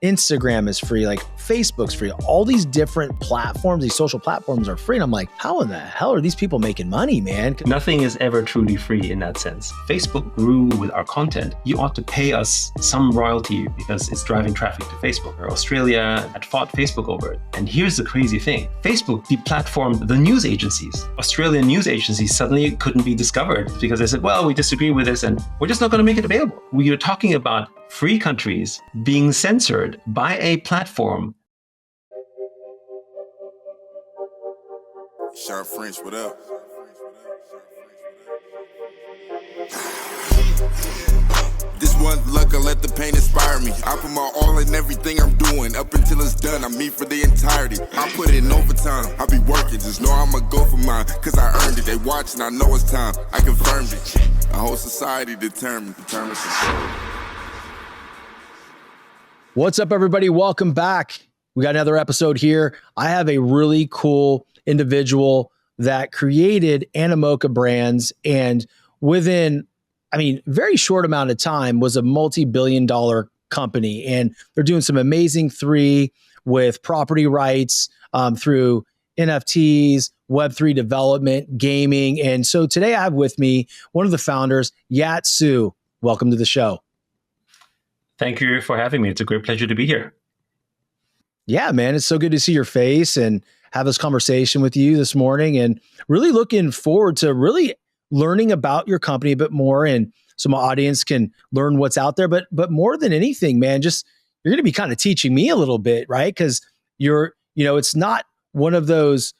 Instagram is free, like Facebook's free. All these different platforms, these social platforms are free. And I'm like, how in the hell are these people making money, man? Nothing is ever truly free in that sense. Facebook grew with our content. You ought to pay us some royalty because it's driving traffic to Facebook. Or Australia had fought Facebook over it. And here's the crazy thing. Facebook deplatformed the news agencies. Australian news agencies suddenly couldn't be discovered because they said, well, we disagree with this and we're just not going to make it available. We are talking about free countries being censored by a platform. Shawn French, what up? This one luck, I let the pain inspire me. I put my all in everything I'm doing. Up until it's done, I'm me for the entirety. I put it in overtime, I be working. Just know I'ma go for mine, cause I earned it. They watching, I know it's time, I confirmed it. A whole society determined success. What's up, everybody? Welcome back. We got another episode here. I have a really cool individual that created Animoca Brands, and within, very short amount of time was a multi-billion-dollar company. And they're doing some amazing with property rights through NFTs, Web3 development, gaming. And so today I have with me one of the founders, Yat Siu. Welcome to the show. Thank you for having me. It's a great pleasure to be here. Yeah, man. It's so good to see your face and have this conversation with you this morning, and really looking forward to really learning about your company a bit more, and so my audience can learn what's out there. But more than anything, man, just you're going to be kind of teaching me a little bit, right? Because it's not one of those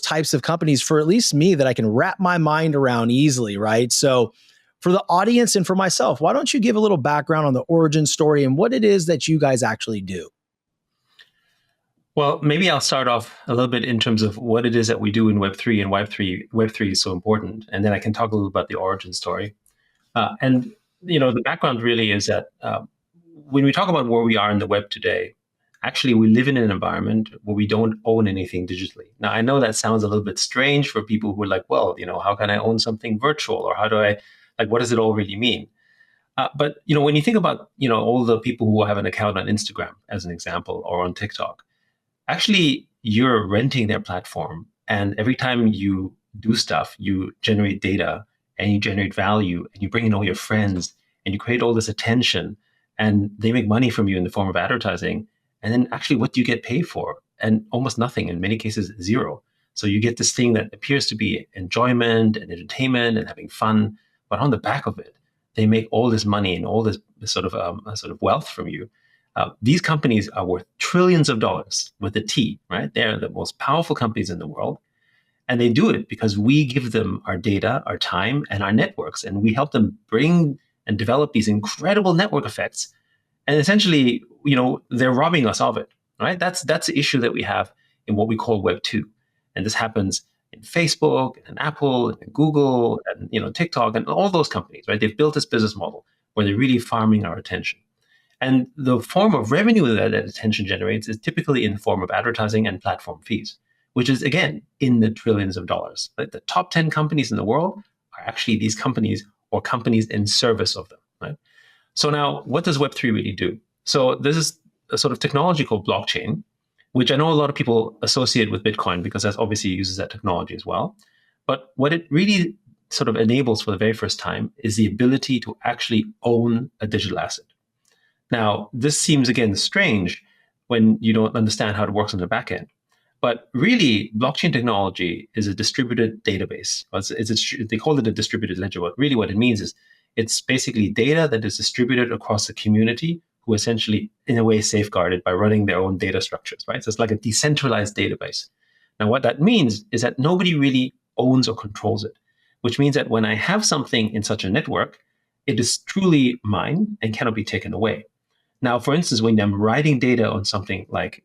types of companies, for at least me, that I can wrap my mind around easily, right? So for the audience and for myself, why don't you give a little background on the origin story and what it is that you guys actually do? Well, maybe I'll start off a little bit in terms of what it is that we do in Web3 and Web3 is so important. And then I can talk a little about the origin story. The background really is that when we talk about where we are in the web today, actually we live in an environment where we don't own anything digitally. Now, I know that sounds a little bit strange for people who are like, well, how can I own something virtual? Or how do I, what does it all really mean? But when you think about, all the people who have an account on Instagram, as an example, or on TikTok, actually, you're renting their platform. And every time you do stuff, you generate data and you generate value and you bring in all your friends and you create all this attention and they make money from you in the form of advertising. And then actually, what do you get paid for? And almost nothing, in many cases, zero. So you get this thing that appears to be enjoyment and entertainment and having fun. But on the back of it, they make all this money and all this sort of wealth from you. These companies are worth trillions of dollars with a T, right? They're the most powerful companies in the world. And they do it because we give them our data, our time, and our networks. And we help them bring and develop these incredible network effects. And essentially, they're robbing us of it, right? That's the issue that we have in what we call Web 2. And this happens in Facebook, and Apple, and Google, and TikTok, and all those companies, right? They've built this business model where they're really farming our attention. And the form of revenue that attention generates is typically in the form of advertising and platform fees, which is, again, in the trillions of dollars. Like the top 10 companies in the world are actually these companies or companies in service of them, right? So now, what does Web3 really do? So this is a sort of technology called blockchain, which I know a lot of people associate with Bitcoin because that obviously uses that technology as well. But what it really sort of enables for the very first time is the ability to actually own a digital asset. Now, this seems, again, strange when you don't understand how it works on the back end. But really, blockchain technology is a distributed database. They call it a distributed ledger. But really what it means is it's basically data that is distributed across the community who essentially, in a way, safeguarded by running their own data structures, right? So it's like a decentralized database. Now, what that means is that nobody really owns or controls it, which means that when I have something in such a network, it is truly mine and cannot be taken away. Now, for instance, when I'm writing data on something like,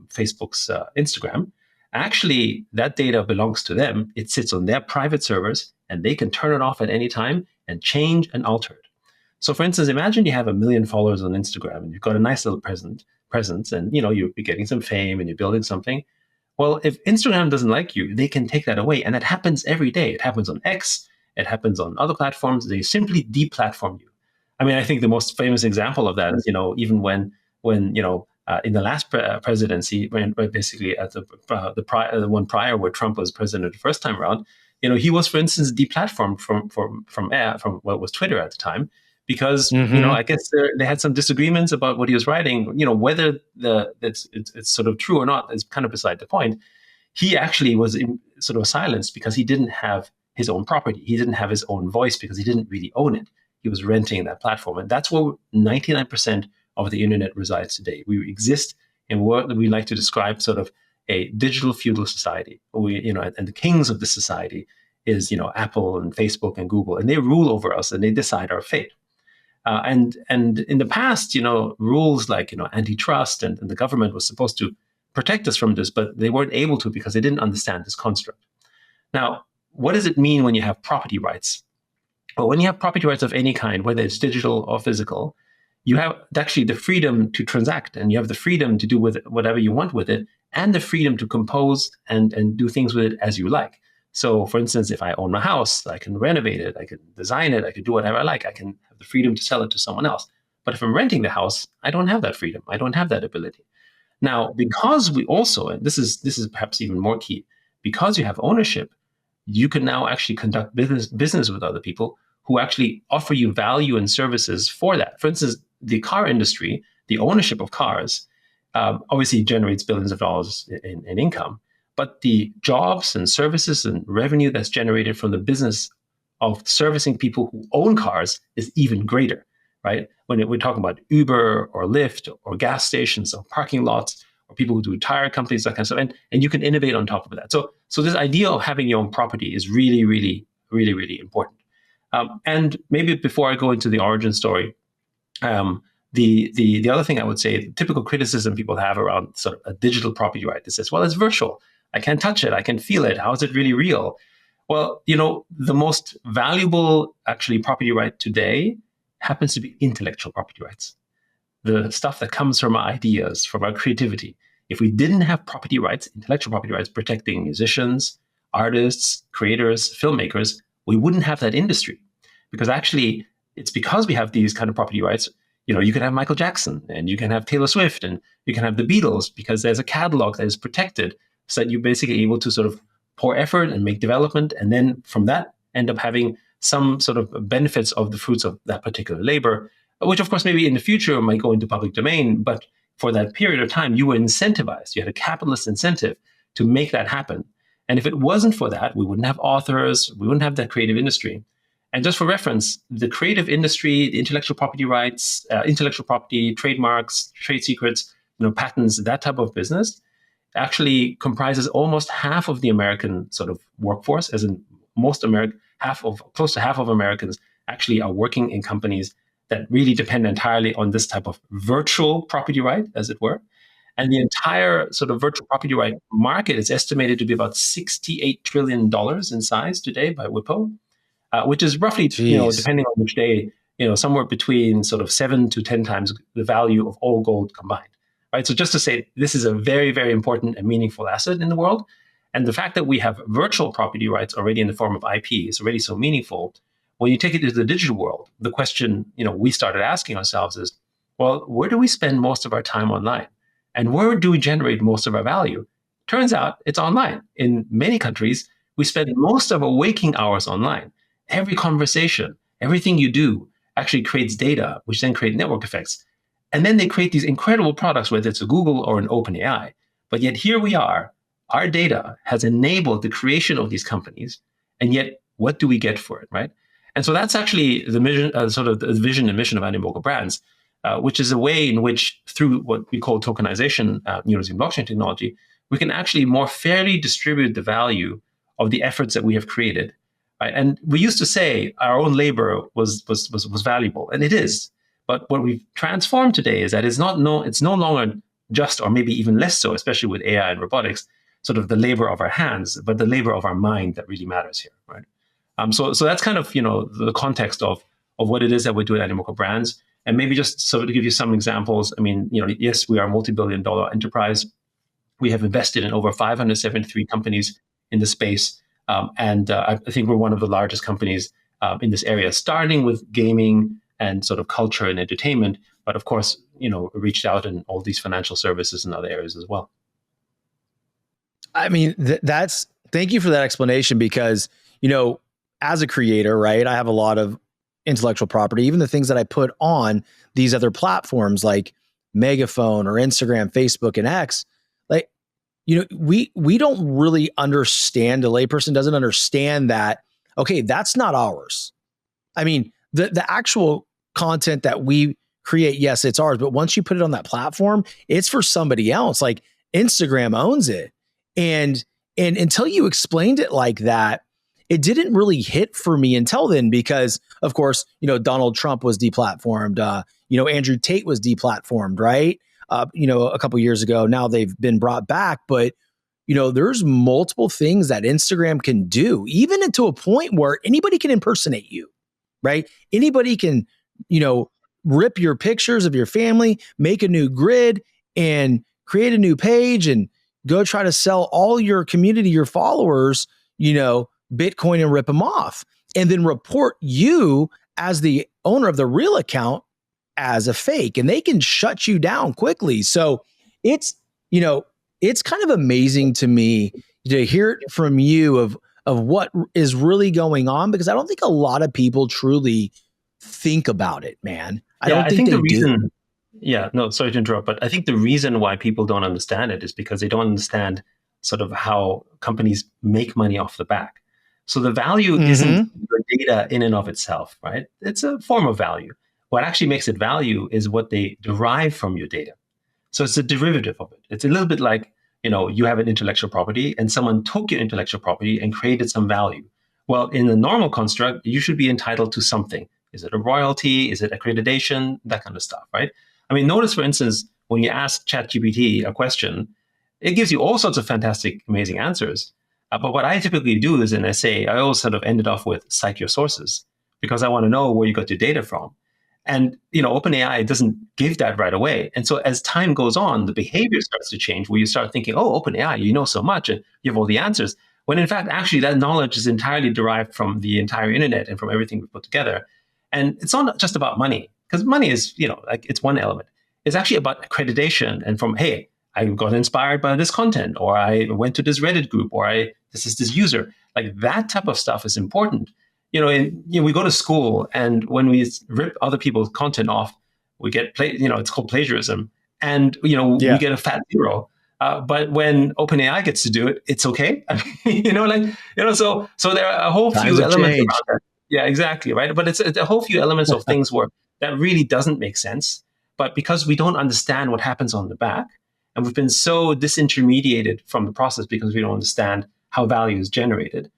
Facebook's Instagram, actually that data belongs to them. It sits on their private servers and they can turn it off at any time and change and alter it. So for instance, imagine you have 1 million followers on Instagram and you've got a nice little presence and, you're getting some fame and you're building something. Well, if Instagram doesn't like you, they can take that away. And it happens every day. It happens on X. It happens on other platforms. They simply deplatform you. I mean, I think the most famous example of that is, even when when in the last presidency, when basically at the one prior where Trump was president the first time around, he was, for instance, deplatformed from what was Twitter at the time, because I guess they had some disagreements about what he was writing. Whether it's sort of true or not is kind of beside the point. He actually was sort of silenced because he didn't have his own property. He didn't have his own voice because he didn't really own it. He was renting that platform, and that's where 99% of the internet resides today. We exist in what we like to describe sort of a digital feudal society. And the kings of this society is Apple and Facebook and Google, and they rule over us and they decide our fate. And in the past, rules like antitrust and the government was supposed to protect us from this, but they weren't able to because they didn't understand this construct. Now, what does it mean when you have property rights? Well, when you have property rights of any kind, whether it's digital or physical, you have actually the freedom to transact, and you have the freedom to do with it whatever you want with it, and the freedom to compose and do things with it as you like. So, for instance, if I own my house, I can renovate it, I can design it, I can do whatever I like. I can have the freedom to sell it to someone else. But if I'm renting the house, I don't have that freedom. I don't have that ability. Now, because we also, and this is perhaps even more key, because you have ownership, you can now actually conduct business with other people who actually offer you value and services for that. For instance, the car industry, the ownership of cars, obviously generates billions of dollars in income, but the jobs and services and revenue that's generated from the business of servicing people who own cars is even greater, right? When we're talking about Uber or Lyft or gas stations or parking lots or people who do tire companies, that kind of stuff, and you can innovate on top of that. So this idea of having your own property is really, really, really, really important. And maybe before I go into the origin story, the other thing I would say, the typical criticism people have around sort of a digital property right, that says, well, it's virtual. I can't touch it. I can feel it. How is it really real? Well, the most valuable actually property right today happens to be intellectual property rights. The stuff that comes from our ideas, from our creativity. If we didn't have property rights, intellectual property rights protecting musicians, artists, creators, filmmakers, we wouldn't have that industry. Because actually, it's because we have these kind of property rights. You can have Michael Jackson and you can have Taylor Swift and you can have the Beatles because there's a catalog that is protected so that you're basically able to sort of pour effort and make development. And then from that, end up having some sort of benefits of the fruits of that particular labor, which of course maybe in the future might go into public domain. But for that period of time, you were incentivized. You had a capitalist incentive to make that happen. And if it wasn't for that, we wouldn't have authors, we wouldn't have that creative industry. And just for reference, the creative industry, the intellectual property rights, intellectual property, trademarks, trade secrets, patents, that type of business actually comprises almost half of the American sort of workforce, as in close to half of Americans actually are working in companies that really depend entirely on this type of virtual property right, as it were. And the entire sort of virtual property right market is estimated to be about $68 trillion in size today by WIPO. Which is roughly, depending on which day, somewhere between sort of 7 to 10 times the value of all gold combined, right? So just to say, this is a very, very important and meaningful asset in the world. And the fact that we have virtual property rights already in the form of IP is already so meaningful. When you take it to the digital world, the question, we started asking ourselves is, well, where do we spend most of our time online? And where do we generate most of our value? Turns out it's online. In many countries, we spend most of our waking hours online. Every conversation, everything you do actually creates data, which then create network effects. And then they create these incredible products, whether it's a Google or an OpenAI. But yet here we are, our data has enabled the creation of these companies. And yet, what do we get for it, right? And so that's actually the mission, sort of the vision and mission of Animoca Brands, which is a way in which, through what we call tokenization, using blockchain technology, we can actually more fairly distribute the value of the efforts that we have created. Right? And we used to say our own labor was valuable, and it is. But what we've transformed today is that it's no longer just, or maybe even less so, especially with AI and robotics, sort of the labor of our hands, but the labor of our mind that really matters here, right? So that's kind of the context of what it is that we do at Animoca Brands, and maybe just sort of to give you some examples. I mean, yes, we are a multi-billion-dollar enterprise. We have invested in over 573 companies in the space. And I think we're one of the largest companies in this area, starting with gaming and sort of culture and entertainment, But of course, reached out in all these financial services and other areas as well. I mean, thank you for that explanation because, as a creator, right, I have a lot of intellectual property, even the things that I put on these other platforms like Megaphone or Instagram, Facebook, and X, like, we don't really understand, a layperson doesn't understand that, okay, that's not ours. I mean, the actual content that we create, yes, it's ours, but once you put it on that platform, it's for somebody else. Like Instagram owns it. And until you explained it like that, it didn't really hit for me until then, because of course, Donald Trump was deplatformed. Andrew Tate was deplatformed, right? A couple years ago. Now they've been brought back, but there's multiple things that Instagram can do, even to a point where anybody can impersonate you, right? Anybody can, rip your pictures of your family, make a new grid and create a new page and go try to sell all your community, your followers, Bitcoin and rip them off, and then report you as the owner of the real account as a fake, and they can shut you down quickly. So it's kind of amazing to me to hear it from you of what is really going on, because I don't think a lot of people truly think about it, man. I don't think they do. Yeah, no, sorry to interrupt, but I think the reason why people don't understand it is because they don't understand sort of how companies make money off the back. So the value isn't the data in and of itself, right? It's a form of value. What actually makes it value is what they derive from your data. So it's a derivative of it. It's a little bit like, you have an intellectual property and someone took your intellectual property and created some value. Well, in the normal construct, you should be entitled to something. Is it a royalty? Is it accreditation? That kind of stuff, right? I mean, notice, for instance, when you ask ChatGPT a question, it gives you all sorts of fantastic, amazing answers. But what I typically do is in an essay, I always sort of ended off with cite your sources, because I want to know where you got your data from. And, OpenAI doesn't give that right away. And so as time goes on, the behavior starts to change, where you start thinking, oh, OpenAI, you know so much and you have all the answers. When in fact, actually, that knowledge is entirely derived from the entire internet and from everything we put together. And it's not just about money, because money is, it's one element. It's actually about accreditation and from, hey, I got inspired by this content, or I went to this Reddit group, or this is this user. Like that type of stuff is important. We go to school, and when we rip other people's content off, we get it's called plagiarism, and we get a fat zero. But when OpenAI gets to do it, it's okay. So there are a whole few elements around that. Yeah, exactly, right. But it's a whole few elements of things where that really doesn't make sense. But because we don't understand what happens on the back, and we've been so disintermediated from the process because we don't understand how value is generated,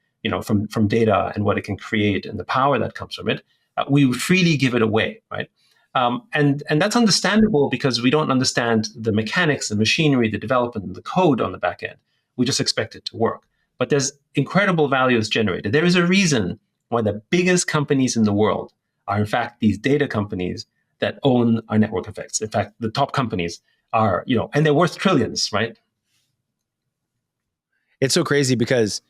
from data and what it can create and the power that comes from it, we freely give it away, right? And that's understandable because we don't understand the mechanics, the machinery, the development, the code on the back end. We just expect it to work. But there's incredible values generated. There is a reason why the biggest companies in the world are, in fact, these data companies that own our network effects. In fact, the top companies are, and they're worth trillions, right? It's so crazy because,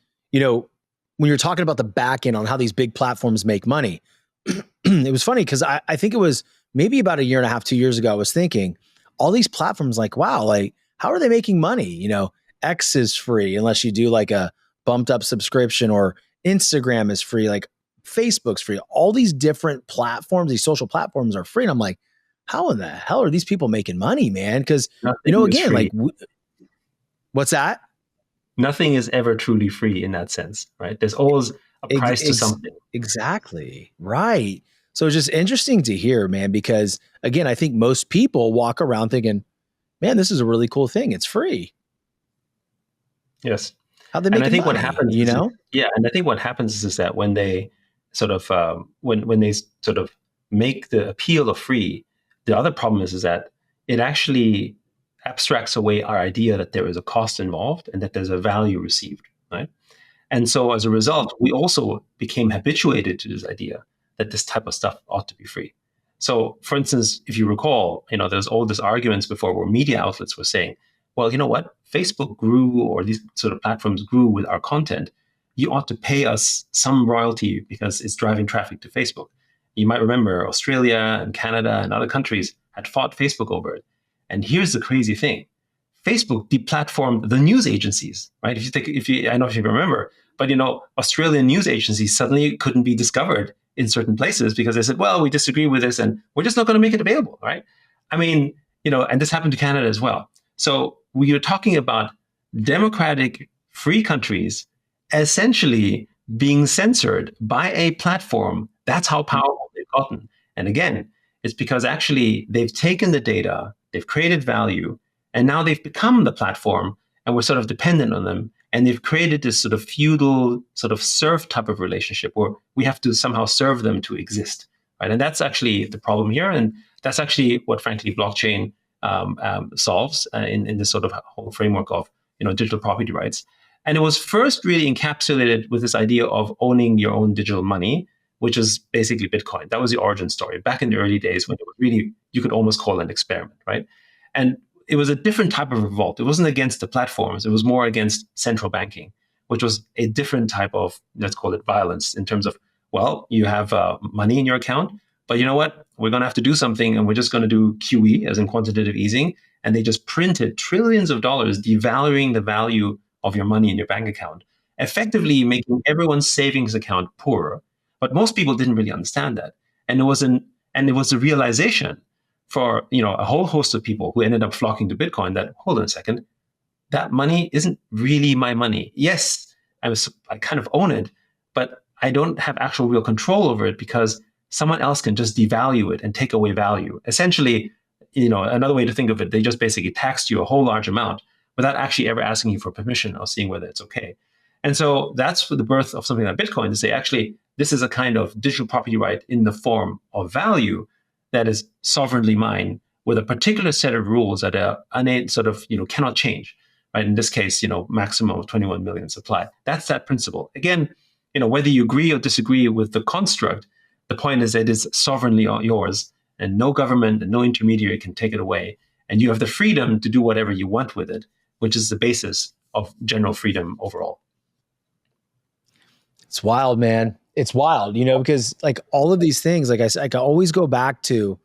when you're talking about the back end on how these big platforms make money, it was funny because I think it was maybe about 1.5 years, 2 years ago, I was thinking all these platforms like, wow, like how are they making money? X is free unless you do like a bumped up subscription, or Instagram is free, like Facebook's free. All these different platforms, these social platforms are free. And I'm like, how in the hell are these people making money, man? Because, again, like, what's that? Nothing is ever truly free in that sense, right? There's always a price to something. Exactly. Right. So it's just interesting to hear, man, because again, I think most people walk around thinking, man, this is a really cool thing. It's free. Yes. How they make money, what happens, and I think what happens is that when they sort of, when they sort of make the appeal of free, the other problem is that it actually abstracts away our idea that there is a cost involved and that there's a value received, right? And so as a result, we also became habituated to this idea that this type of stuff ought to be free. So for instance, if you recall, there's all these arguments before where media outlets were saying, well, you know what? Facebook grew, or these sort of platforms grew with our content. You ought to pay us some royalty because it's driving traffic to Facebook. You might remember Australia and Canada and other countries had fought Facebook over it. And here's the crazy thing. Facebook deplatformed the news agencies, right? I don't know if you remember, but Australian news agencies suddenly couldn't be discovered in certain places because they said, well, we disagree with this and we're just not going to make it available, right? I mean, and this happened to Canada as well. So we are talking about democratic, free countries essentially being censored by a platform. That's how powerful they've gotten. And again, it's because actually they've taken the data, they've created value, and now they've become the platform, and we're sort of dependent on them. And they've created this sort of feudal, sort of serf type of relationship where we have to somehow serve them to exist, right? And that's actually the problem here. And that's actually what, frankly, blockchain solves in this sort of whole framework of digital property rights. And it was first really encapsulated with this idea of owning your own digital money, which is basically Bitcoin. That was the origin story back in the early days when it was really, you could almost call it an experiment, right? And it was a different type of revolt. It wasn't against the platforms. It was more against central banking, which was a different type of, let's call it violence in terms of, well, you have money in your account, but you know what? We're going to have to do something, and we're just going to do QE, as in quantitative easing. And they just printed trillions of dollars, devaluing the value of your money in your bank account, effectively making everyone's savings account poorer. But most people didn't really understand that. And it was a realization for a whole host of people who ended up flocking to Bitcoin that, hold on a second, that money isn't really my money. Yes, I kind of own it, but I don't have actual real control over it because someone else can just devalue it and take away value. Essentially, another way to think of it, they just basically taxed you a whole large amount without actually ever asking you for permission or seeing whether it's okay. And so that's for the birth of something like Bitcoin, to say, actually, this is a kind of digital property right in the form of value that is sovereignly mine with a particular set of rules that are cannot change, right? In this case, maximum of 21 million supply. That's that principle. Again, whether you agree or disagree with the construct, the point is that it's sovereignly yours and no government and no intermediary can take it away. And you have the freedom to do whatever you want with it, which is the basis of general freedom overall. It's wild, man. It's wild, because like all of these things, like I said, I can always go back to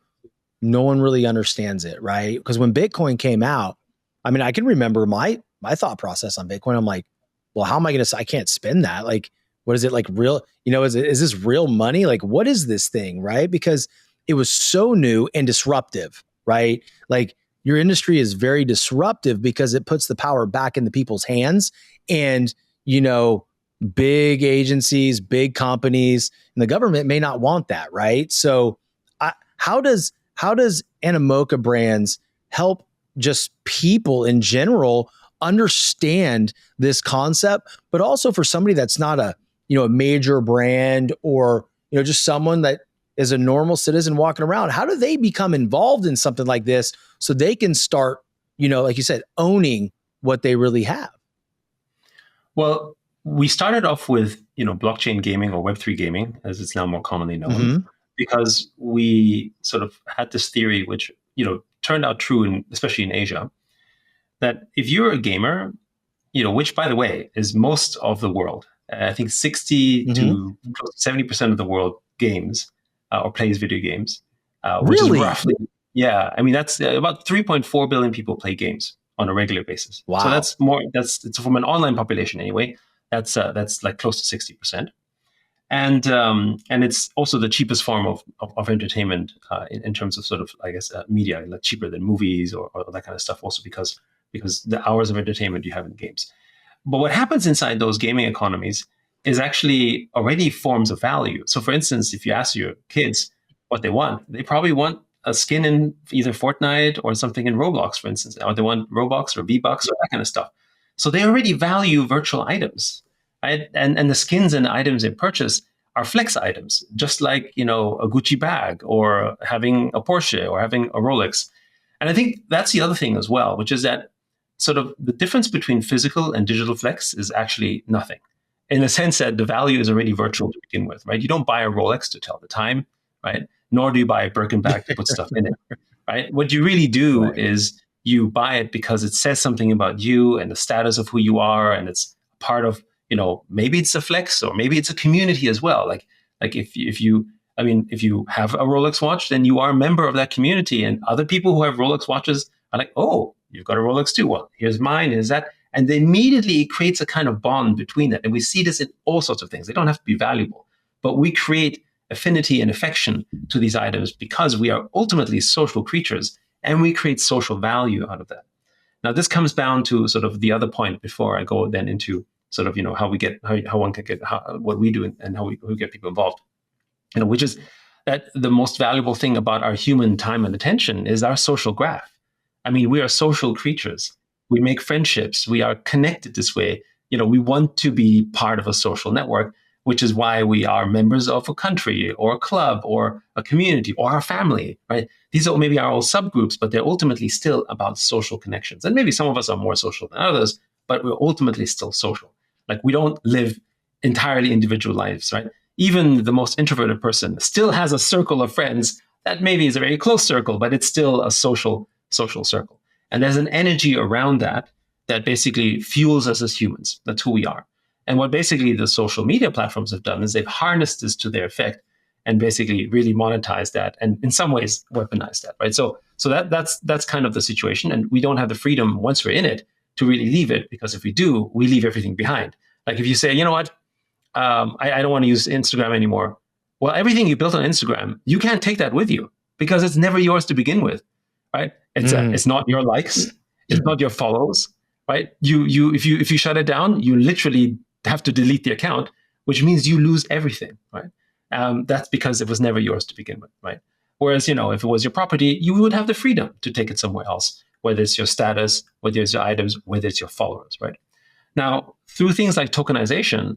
no one really understands it, right? Because when Bitcoin came out, I mean, I can remember my thought process on Bitcoin. I'm like, well, how am I going to, I can't spend that. Like, what is it like real, is this real money? Like, what is this thing, right? Because it was so new and disruptive, right? Like your industry is very disruptive because it puts the power back in the people's hands. And, big agencies, big companies, and the government may not want that, right? So how does Animoca Brands help just people in general understand this concept, but also for somebody that's not a major brand or just someone that is a normal citizen walking around? How do they become involved in something like this so they can start, like you said, owning what they really have? Well, we started off with, blockchain gaming or Web3 gaming, as it's now more commonly known, because we sort of had this theory, which, turned out true, especially in Asia, that if you're a gamer, which, by the way, is most of the world, I think 60 to close to 70% of the world games or plays video games, which is roughly, yeah. I mean, that's about 3.4 billion people play games on a regular basis. Wow. So it's from an online population anyway. That's like close to 60%, and it's also the cheapest form of entertainment in terms of sort of, I guess, media, like cheaper than movies or that kind of stuff. Also because the hours of entertainment you have in games. But what happens inside those gaming economies is actually already forms of value. So, for instance, if you ask your kids what they want, they probably want a skin in either Fortnite or something in Roblox, for instance, or they want Robux or V-Bucks or that kind of stuff. So they already value virtual items, right? And the skins and items they purchase are flex items, just like, a Gucci bag or having a Porsche or having a Rolex. And I think that's the other thing as well, which is that sort of the difference between physical and digital flex is actually nothing, in the sense that the value is already virtual to begin with, right? You don't buy a Rolex to tell the time, right? Nor do you buy a Birkin bag to put stuff in it, right? What you really do is you buy it because it says something about you and the status of who you are, and it's part of, maybe it's a flex or maybe it's a community as well. Like if you I mean, if you have a Rolex watch, then you are a member of that community, and other people who have Rolex watches are like, oh, you've got a Rolex too. Well, here's mine, here's that. And then immediately it creates a kind of bond between that. And we see this in all sorts of things. They don't have to be valuable, but we create affinity and affection to these items because we are ultimately social creatures, and we create social value out of that. Now, this comes down to sort of the other point before I go then into sort of, how we get, how one can get, what we do and how we get people involved, which is that the most valuable thing about our human time and attention is our social graph. I mean, we are social creatures. We make friendships. We are connected this way. We want to be part of a social network, which is why we are members of a country or a club or a community or our family, right? These are maybe our own subgroups, but they're ultimately still about social connections. And maybe some of us are more social than others, but we're ultimately still social. Like, we don't live entirely individual lives, right? Even the most introverted person still has a circle of friends that maybe is a very close circle, but it's still a social circle. And there's an energy around that basically fuels us as humans. That's who we are. And what basically the social media platforms have done is they've harnessed this to their effect and basically really monetized that and in some ways weaponized that, right? So that's kind of the situation. And we don't have the freedom once we're in it to really leave it, because if we do, we leave everything behind. Like if you say, you know what, I don't want to use Instagram anymore. Well, everything you built on Instagram, you can't take that with you because it's never yours to begin with, right? It's not your likes, it's not your follows, right? If you shut it down, you literally have to delete the account, which means you lose everything, right? That's because it was never yours to begin with, right? Whereas, if it was your property, you would have the freedom to take it somewhere else, whether it's your status, whether it's your items, whether it's your followers, right? Now, through things like tokenization,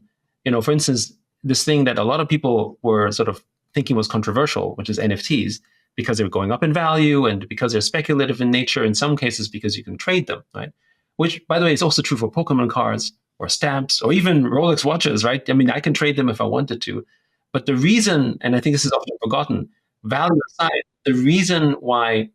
for instance, this thing that a lot of people were sort of thinking was controversial, which is NFTs, because they're going up in value and because they're speculative in nature, in some cases because you can trade them, right? Which, by the way, is also true for Pokemon cards or stamps or even Rolex watches, right? I mean, I can trade them if I wanted to. But the reason, and I think this is often forgotten, value aside, the reason why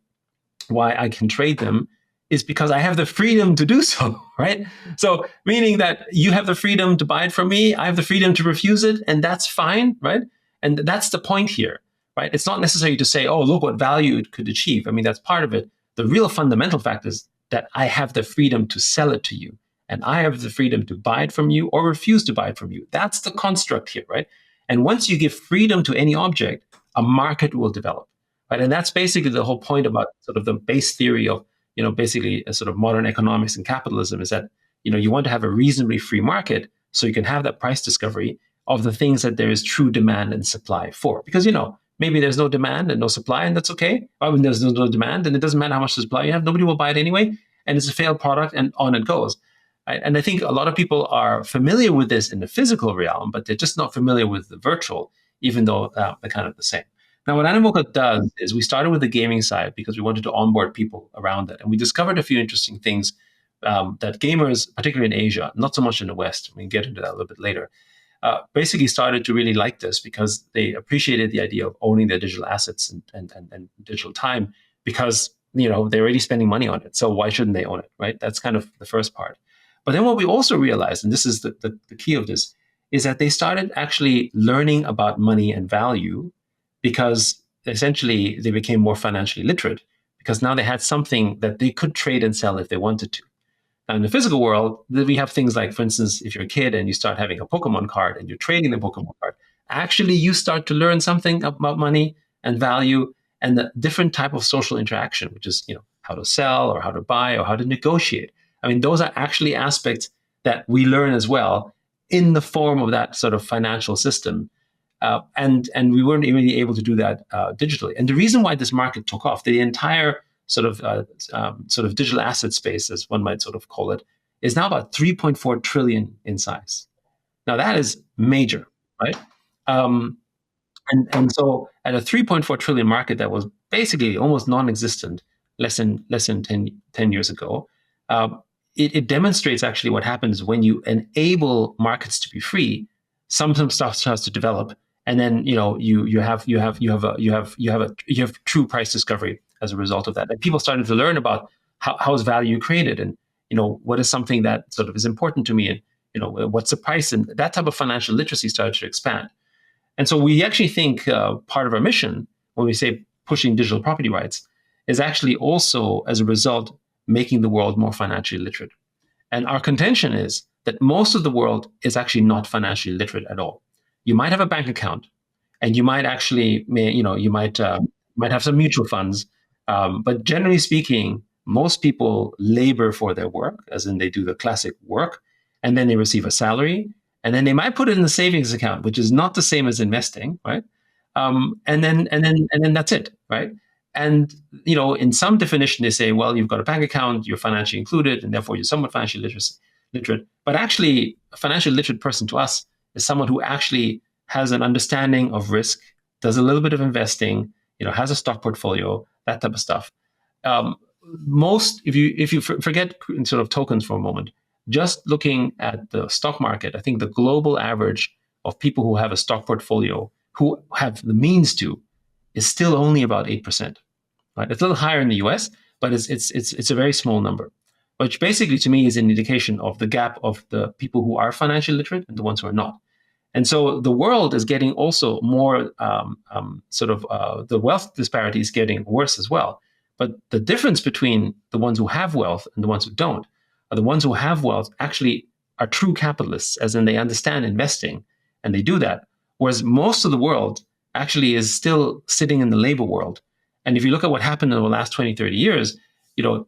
I can trade them is because I have the freedom to do so, right? So meaning that you have the freedom to buy it from me, I have the freedom to refuse it, and that's fine, right? And that's the point here, right? It's not necessary to say, oh, look what value it could achieve. I mean, that's part of it. The real fundamental fact is that I have the freedom to sell it to you, and I have the freedom to buy it from you or refuse to buy it from you. That's the construct here, right? And once you give freedom to any object, a market will develop, right? And that's basically the whole point about sort of the base theory of, basically a sort of modern economics and capitalism is that, you want to have a reasonably free market so you can have that price discovery of the things that there is true demand and supply for. Because, maybe there's no demand and no supply, and that's okay. Or when there's no demand, and it doesn't matter how much supply you have, nobody will buy it anyway, and it's a failed product, and on it goes. Right? And I think a lot of people are familiar with this in the physical realm, but they're just not familiar with the virtual, even though they're kind of the same. Now, what Animoca does is we started with the gaming side because we wanted to onboard people around it. And we discovered a few interesting things that gamers, particularly in Asia, not so much in the West, we can get into that a little bit later, basically started to really like this because they appreciated the idea of owning their digital assets and digital time because, they're already spending money on it. So why shouldn't they own it, right? That's kind of the first part. But then what we also realized, and this is the key of this, is that they started actually learning about money and value because essentially they became more financially literate because now they had something that they could trade and sell if they wanted to. Now, in the physical world, we have things like, for instance, if you're a kid and you start having a Pokemon card and you're trading the Pokemon card, actually you start to learn something about money and value and the different type of social interaction, which is, how to sell or how to buy or how to negotiate. I mean, those are actually aspects that we learn as well in the form of that sort of financial system. And we weren't really able to do that digitally. And the reason why this market took off, the entire sort of digital asset space, as one might sort of call it, is now about 3.4 trillion in size. Now that is major, right? And so at a 3.4 trillion market that was basically almost non-existent less than 10 years ago, it demonstrates actually what happens when you enable markets to be free. Some stuff starts to develop, and then you have true price discovery as a result of that. And people started to learn about how is value created, and what is something that sort of is important to me, and what's the price, and that type of financial literacy started to expand. And so we actually think part of our mission, when we say pushing digital property rights, is actually also, as a result, making the world more financially literate. And our contention is that most of the world is actually not financially literate at all. You might have a bank account, and you might actually, you might have some mutual funds, but generally speaking, most people labor for their work, as in they do the classic work, and then they receive a salary, and then they might put it in the savings account, which is not the same as investing, right? And then that's it, right? And in some definition, they say, well, you've got a bank account, you're financially included, and therefore you're somewhat financially literate. But actually, a financially literate person to us is someone who actually has an understanding of risk, does a little bit of investing, has a stock portfolio, that type of stuff. If you forget sort of tokens for a moment, just looking at the stock market, I think the global average of people who have a stock portfolio, who have the means to, is still only about 8%. Right? It's a little higher in the US, but it's a very small number, which basically to me is an indication of the gap of the people who are financially literate and the ones who are not. And so the world is getting also more the wealth disparity is getting worse as well. But the difference between the ones who have wealth and the ones who don't are the ones who have wealth actually are true capitalists, as in they understand investing and they do that. Whereas most of the world actually is still sitting in the labor world. And if you look at what happened in the last 20, 30 years,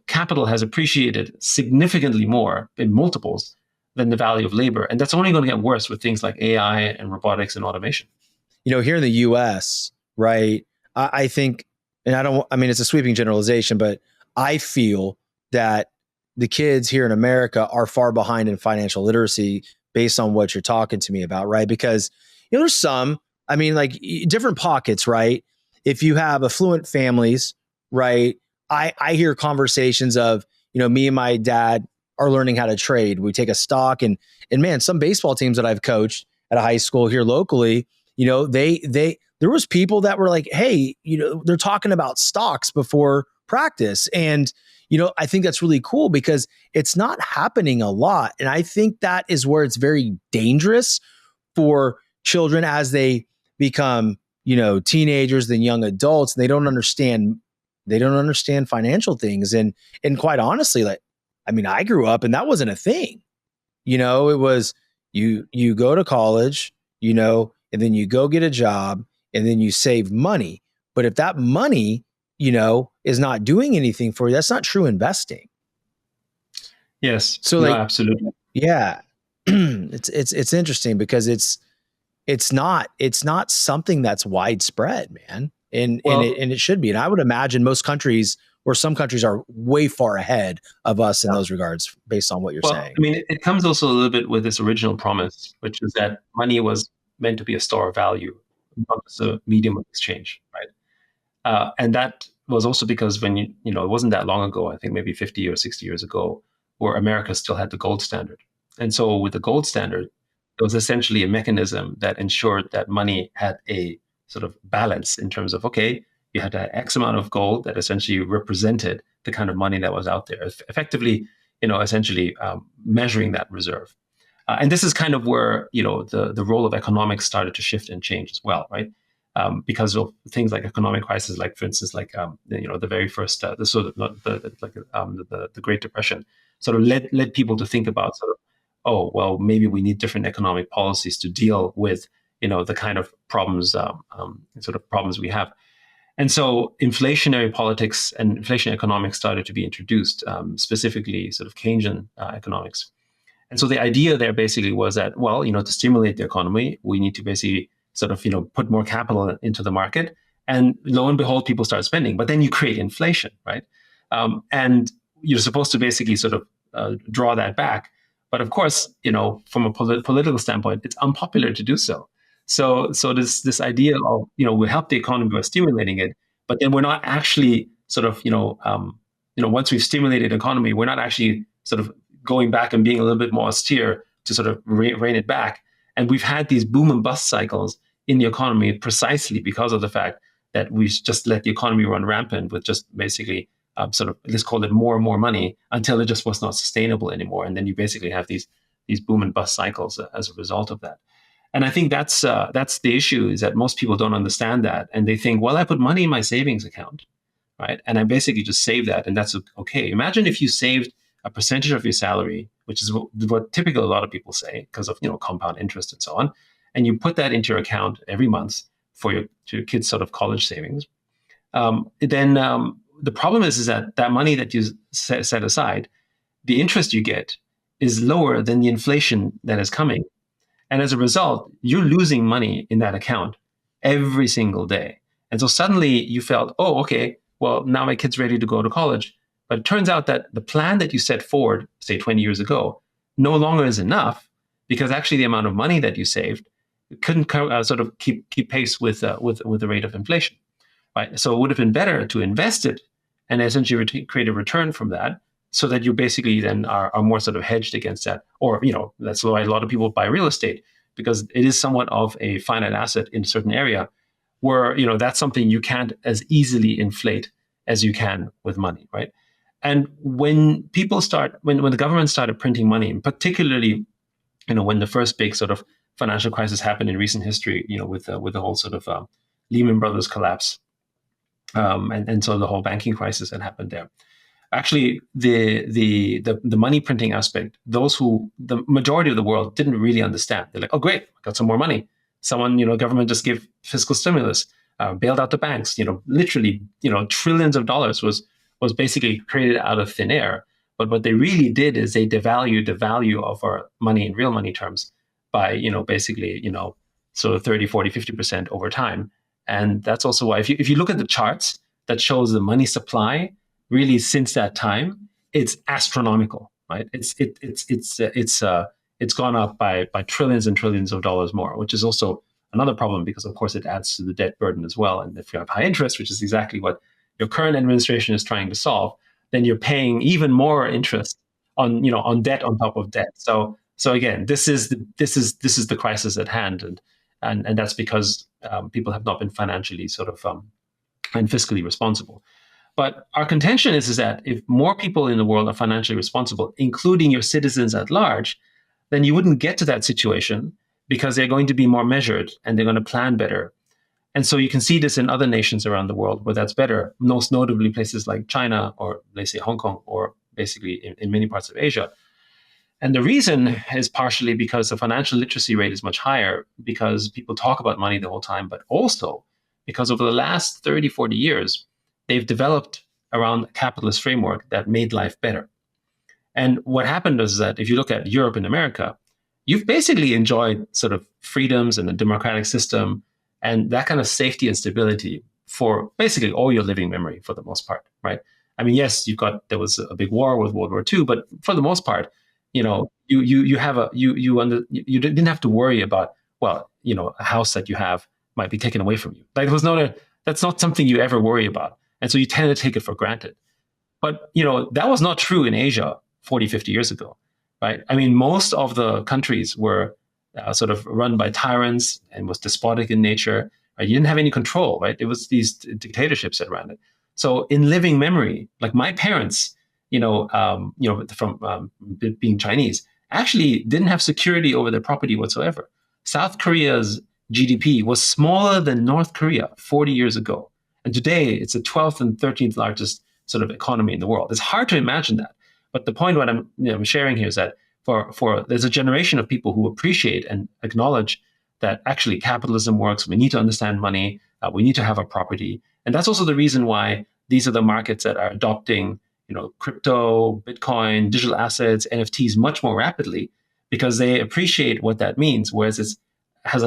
capital has appreciated significantly more in multiples than the value of labor. And that's only going to get worse with things like AI and robotics and automation. Here in the US, right, I think, and it's a sweeping generalization, but I feel that the kids here in America are far behind in financial literacy based on what you're talking to me about, right? Because, there's some, like different pockets, right? If you have affluent families, right, I hear conversations of, me and my dad are learning how to trade. We take a stock and man, some baseball teams that I've coached at a high school here locally, there was people that were like, hey, they're talking about stocks before practice. And, I think that's really cool because it's not happening a lot. And I think that is where it's very dangerous for children as they become, teenagers, then young adults, and they don't understand financial things. And quite honestly, I grew up and that wasn't a thing. It was you go to college, and then you go get a job and then you save money. But if that money, is not doing anything for you, that's not true investing. Yes. So absolutely. Yeah. it's interesting because it's not something that's widespread, man. And it should be. And I would imagine most countries, or some countries, are way far ahead of us in those regards, based on what you're saying. It comes also a little bit with this original promise, which is that money was meant to be a store of value, not just a medium of exchange, right? And that was also because when it wasn't that long ago, I think maybe 50 or 60 years ago, where America still had the gold standard. And so with the gold standard, it was essentially a mechanism that ensured that money had a sort of balance in terms of, okay, you had X amount of gold that essentially represented the kind of money that was out there, effectively, essentially measuring that reserve. And this is kind of where, the role of economics started to shift and change as well, right? Because of things like economic crisis, like for instance, like the very first, the Great Depression, sort of led people to think about sort of, oh well, maybe we need different economic policies to deal with the kind of problems, problems we have. And so inflationary politics and inflation economics started to be introduced, specifically sort of Keynesian economics. And so the idea there basically was that, well, to stimulate the economy, we need to basically sort of, put more capital into the market. And lo and behold, people start spending. But then you create inflation, right? And you're supposed to basically sort of draw that back. But of course, from a political standpoint, it's unpopular to do so. So this idea of, we help the economy by stimulating it, but then we're not actually sort of, once we've stimulated the economy, we're not actually sort of going back and being a little bit more austere to sort of rein it back. And we've had these boom and bust cycles in the economy precisely because of the fact that we just let the economy run rampant with just basically sort of, let's call it more and more money until it just was not sustainable anymore. And then you basically have these boom and bust cycles as a result of that. And I think that's the issue, is that most people don't understand that, and they think, well, I put money in my savings account, right, and I basically just save that, and that's okay. Imagine if you saved a percentage of your salary, which is what typically a lot of people say because of compound interest and so on, and you put that into your account every month for your kids' sort of college savings. Then the problem is that money that you set aside, the interest you get is lower than the inflation that is coming. And as a result, you're losing money in that account every single day. And so suddenly you felt, oh, okay, well, now my kid's ready to go to college. But it turns out that the plan that you set forward, say 20 years ago, no longer is enough, because actually the amount of money that you saved couldn't sort of keep pace with the rate of inflation. Right? So it would have been better to invest it and essentially create a return from that, so that you basically then are more sort of hedged against that. Or, that's why a lot of people buy real estate, because it is somewhat of a finite asset in a certain area where, that's something you can't as easily inflate as you can with money, right? And when the government started printing money, and particularly, when the first big sort of financial crisis happened in recent history, with the whole sort of Lehman Brothers collapse, and so the whole banking crisis that happened there. Actually, the money printing aspect, the majority of the world didn't really understand. They're like, oh, great, I got some more money. Someone, government just gave fiscal stimulus, bailed out the banks. Literally, trillions of dollars was basically created out of thin air. But what they really did is they devalued the value of our money in real money terms by, basically, so 30, 40, 50% over time. And that's also why, if you look at the charts that shows the money supply, really since that time, it's astronomical, right? It's gone up by trillions and trillions of dollars more, which is also another problem, because of course it adds to the debt burden as well. And if you have high interest, which is exactly what your current administration is trying to solve, then you're paying even more interest on debt on top of debt. So again, this is the crisis at hand, and that's because people have not been financially sort of and fiscally responsible. But our contention is that if more people in the world are financially responsible, including your citizens at large, then you wouldn't get to that situation, because they're going to be more measured and they're going to plan better. And so you can see this in other nations around the world where that's better, most notably places like China, or let's say Hong Kong, or basically in many parts of Asia. And the reason is partially because the financial literacy rate is much higher, because people talk about money the whole time, but also because over the last 30, 40 years, they've developed around a capitalist framework that made life better. And what happened is that if you look at Europe and America, you've basically enjoyed sort of freedoms and a democratic system and that kind of safety and stability for basically all your living memory, for the most part, right? I mean, yes, there was a big war with World War II, but for the most part, you didn't have to worry about, well, a house that you have might be taken away from you. Like that's not something you ever worry about. And so you tend to take it for granted. But, that was not true in Asia 40, 50 years ago, right? I mean, most of the countries were sort of run by tyrants and was despotic in nature. Right? You didn't have any control, right? It was these dictatorships that ran it. So in living memory, like my parents, from being Chinese, actually didn't have security over their property whatsoever. South Korea's GDP was smaller than North Korea 40 years ago. And today it's the 12th and 13th largest sort of economy in the world. It's hard to imagine that. But the point what I'm sharing here is that for there's a generation of people who appreciate and acknowledge that actually capitalism works. We need to understand money. We need to have a property. And that's also the reason why these are the markets that are adopting, crypto, Bitcoin, digital assets, NFTs much more rapidly, because they appreciate what that means. Whereas it has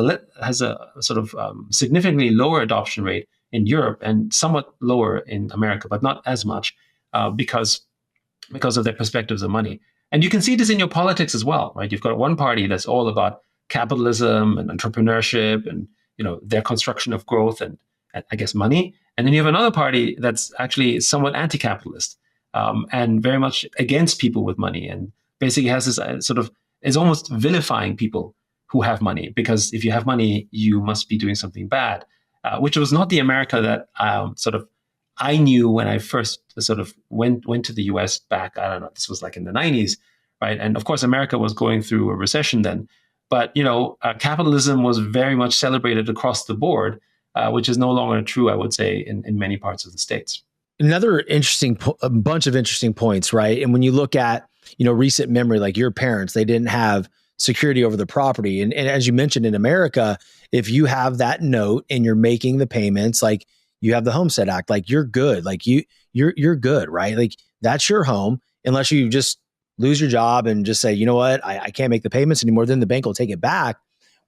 a sort of significantly lower adoption rate in Europe and somewhat lower in America, but not as much because of their perspectives of money. And you can see this in your politics as well, right? You've got one party that's all about capitalism and entrepreneurship and their construction of growth and I guess money. And then you have another party that's actually somewhat anti-capitalist and very much against people with money, and basically has this sort of is almost vilifying people who have money, because if you have money, you must be doing something bad, which was not the America that I knew when I first sort of went to the US back, I don't know, this was like in the 90s, right? And of course, America was going through a recession then. But capitalism was very much celebrated across the board, which is no longer true, I would say, in many parts of the States. Another a bunch of interesting points, right? And when you look at, recent memory, like your parents, they didn't have security over the property. And as you mentioned, in America, if you have that note and you're making the payments, like you have the Homestead Act, like you're good. Like you're good, right? Like that's your home, unless you just lose your job and just say, you know what, I can't make the payments anymore, then the bank will take it back.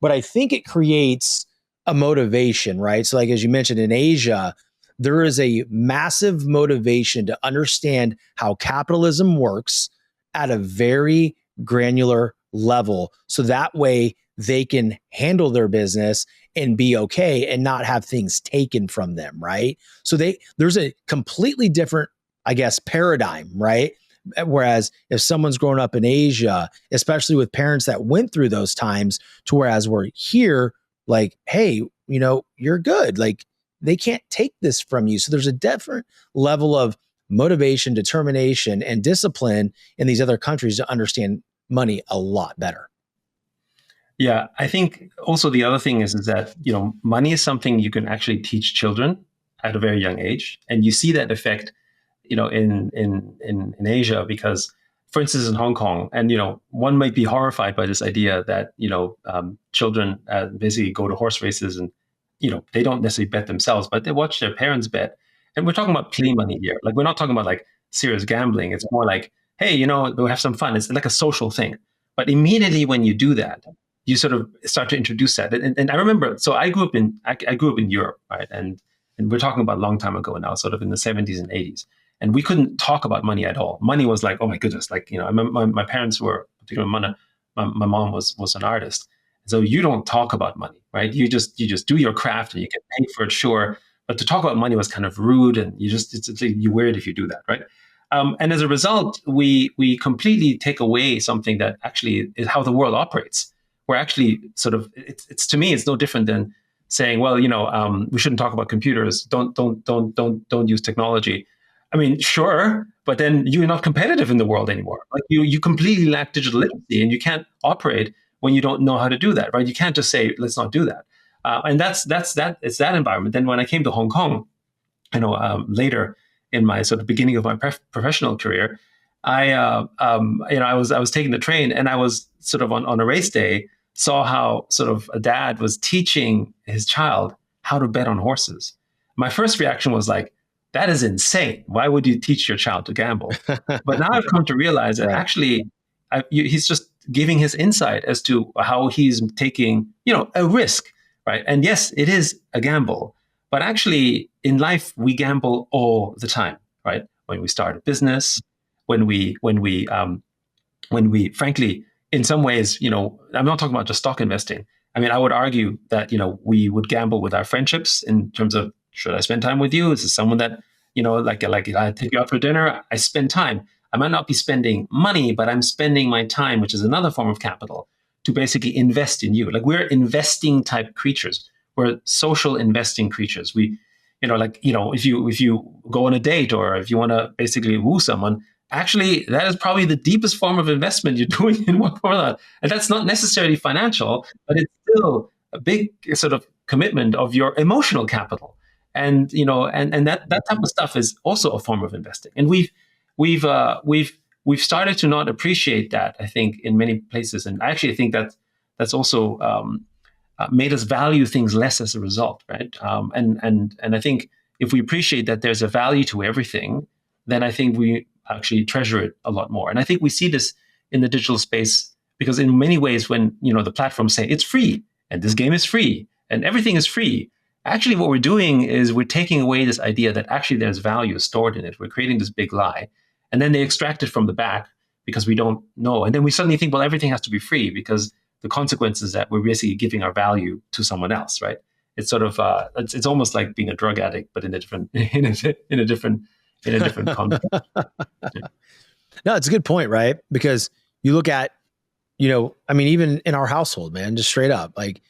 But I think it creates a motivation, right? So like, as you mentioned, in Asia, there is a massive motivation to understand how capitalism works at a very granular level. So that way they can handle their business and be okay and not have things taken from them, right? So there's a completely different, I guess, paradigm, right? Whereas if someone's grown up in Asia, especially with parents that went through those times, to whereas we're here, like, hey, you're good. Like, they can't take this from you. So there's a different level of motivation, determination, and discipline in these other countries to understand money a lot better. Yeah, I think also the other thing is that, money is something you can actually teach children at a very young age. And you see that effect, in Asia, because, for instance, in Hong Kong, and, one might be horrified by this idea that, children basically go to horse races and, they don't necessarily bet themselves, but they watch their parents bet. And we're talking about play money here. Like, we're not talking about like serious gambling. It's more like, hey, we'll have some fun. It's like a social thing. But immediately when you do that, you sort of start to introduce that. And I remember, so I grew up in Europe, right? And we're talking about a long time ago now, sort of in the 70s and 80s. And we couldn't talk about money at all. Money was like, oh my goodness, like, I remember my parents were, particularly my mom was an artist. So you don't talk about money, right? You just do your craft and you get paid for it, sure. But to talk about money was kind of rude, and you're weird if you do that, right? And as a result, we completely take away something that actually is how the world operates. We're actually sort of, it's to me, it's no different than saying, well, we shouldn't talk about computers. Don't use technology. I mean, sure, but then you're not competitive in the world anymore. Like you completely lack digital literacy, and you can't operate when you don't know how to do that, right? You can't just say, let's not do that. And that's that. It's that environment. Then when I came to Hong Kong, later in my sort of beginning of my professional career, I was taking the train, and I was sort of on a race day, saw how sort of a dad was teaching his child how to bet on horses. My first reaction was like, that is insane. Why would you teach your child to gamble? But now I've come to realize that actually he's just giving his insight as to how he's taking, a risk, right? And yes, it is a gamble, but actually in life, we gamble all the time, right? When we start a business, when we frankly, in some ways, I'm not talking about just stock investing. I mean, I would argue that, we would gamble with our friendships in terms of, should I spend time with you? Is this someone that, like I take you out for dinner? I spend time. I might not be spending money, but I'm spending my time, which is another form of capital, to basically invest in you. Like, we're investing type creatures. We're social investing creatures. If you go on a date, or if you want to basically woo someone, actually, that is probably the deepest form of investment you're doing in one form or another. And that's not necessarily financial, but it's still a big sort of commitment of your emotional capital. And and that type of stuff is also a form of investing. And we've started to not appreciate that, I think, in many places. And I actually think that's also made us value things less as a result, right? And I think if we appreciate that there's a value to everything, then I think we actually treasure it a lot more. And I think we see this in the digital space, because in many ways, when the platforms say it's free and this game is free and everything is free, actually what we're doing is we're taking away this idea that actually there's value stored in it. We're creating this big lie, and then they extract it from the back because we don't know. And then we suddenly think, well, everything has to be free, because the consequence is that we're basically giving our value to someone else, right? It's sort of it's almost like being a drug addict, but in a different context. No, it's a good point, right? Because you look at, I mean, even in our household, man, just straight up, like,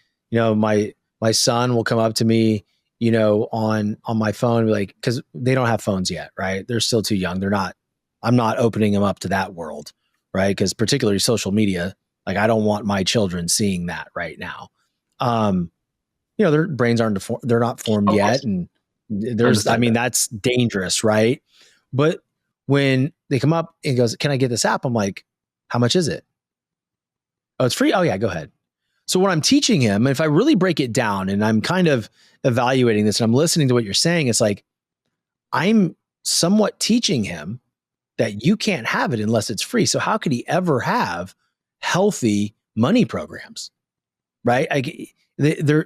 my son will come up to me, on my phone, and be like, because they don't have phones yet, right? They're still too young. I'm not opening them up to that world, right? Because particularly social media, Like, I don't want my children seeing that right now. Their brains they're not formed yet. And that's dangerous, right? But when they come up and goes, can I get this app? I'm like, how much is it? Oh, it's free. Oh yeah, go ahead. So when I'm teaching him, if I really break it down and I'm kind of evaluating this and I'm listening to what you're saying, it's like, I'm somewhat teaching him that you can't have it unless it's free. So how could he ever have healthy money programs? Right?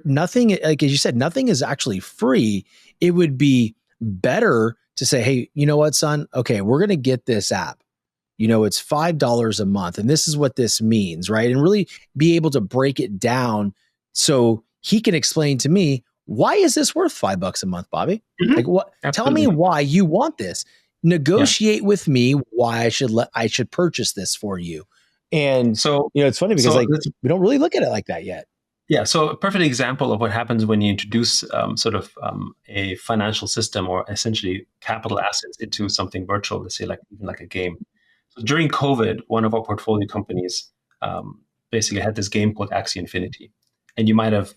Nothing, like as you said, nothing is actually free. It would be better to say, hey, you know what, son? Okay, we're going to get this app. It's $5 a month, and this is what this means, right? And really be able to break it down so he can explain to me, why is this worth $5 a month, Bobby? Mm-hmm. Like, what? Absolutely. Tell me why you want this. Negotiate with me why I should purchase this for you. And so, it's funny because we don't really look at it like that yet. Yeah. So a perfect example of what happens when you introduce a financial system or essentially capital assets into something virtual, let's say even like a game. So during COVID, one of our portfolio companies basically had this game called Axie Infinity. And you might have